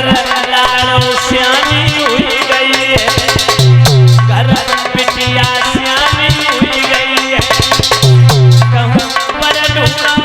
घर लाड़ो श्यामी हुई गई है, घर बिटिया श्यामी हुई गई है। कहूँ पर ढूंढा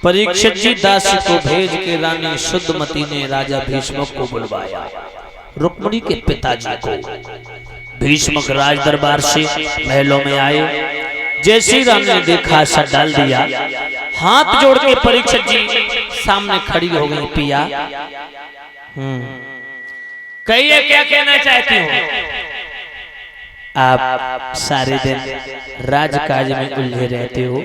परीक्षित जी दासी को भेज के रानी शुद्धमती ने राजा भीष्मक को बुलवाया। रुक्मिणी के पिताजी को भीष्मक राज दरबार से महलों में आए। जैसे रानी ने देखा सर डाल दिया, हाथ जोड़ के परीक्षित जी सामने खड़ी हो गई। पिया कहिए क्या कहना चाहती हो? आप सारे दिन राजकाज में उलझे रहते हो,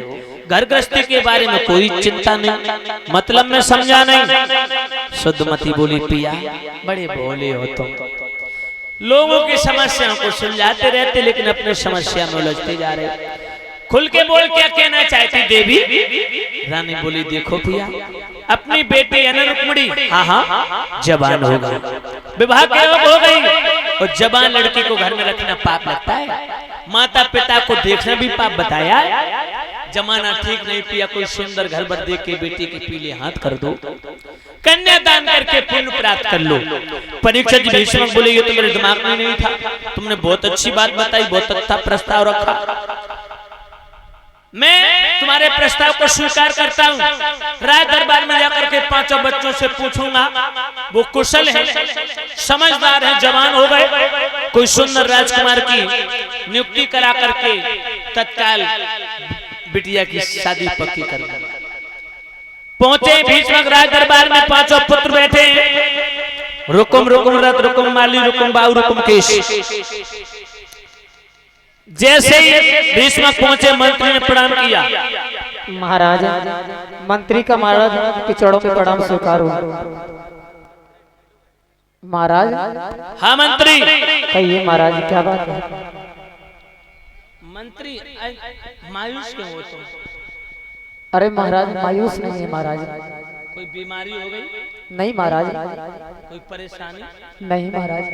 घर गृहस्थी के बारे में कोई चिंता नहीं, मतलब में समझा नहीं। शुद्धमती बोली पिया बड़े भोले हो तुम, लोगों की समस्याओं को सुलझाते रहते लेकिन अपने समस्या में उलझते जा रहे। खुल के बोल क्या कहना चाहती देवी? रानी बोली देखो पिया, अपनी बेटी है ना रुक्मिणी, हाँ जवान हो गई, विवाह के वक्त हो गई, और जवान लड़की को घर में रखना पाप लगता है? माता पिता को देखना भी पाप बताया? जमाना ठीक नहीं पिया, कोई सुंदर घर भर देख के बेटी के पीले हाथ कर दो, कन्यादान करके पुण्य प्राप्त कर लो। परीक्षित जी भीष्मक बोले ये तो मेरे दिमाग में नहीं था, तुमने बहुत अच्छी बात बताई, बहुत अच्छा प्रस्ताव रखा, मैं तुम्हारे प्रस्ताव को स्वीकार करता हूँ। राज दरबार में जाकर के 5 बच्चों से पूछूंगा, वो कुशल है, समझदार है, जवान हो गए, कोई सुंदर राजकुमार की नियुक्ति करा करके तत्काल बिटिया की शादी पक्की कर दी। पहुंचे भीष्मक राज दरबार में, 5 पुत्र बैठे, रुकुम रुकुम रथ रुकुम माली रुकुम बाहु रुकुम केश। जैसे ही भीष्मक पहुंचे मंत्री ने प्रणाम किया। महाराज मंत्री का महाराज के चरणों में प्रणाम स्वीकार हुआ। महाराज हाँ मंत्री कहिए महाराज क्या बात है? मंत्री मायूस क्यों हो तुम? अरे महाराज मायूस नहीं है महाराज। कोई बीमारी हो गई? नहीं महाराज। कोई परेशानी? नहीं महाराज।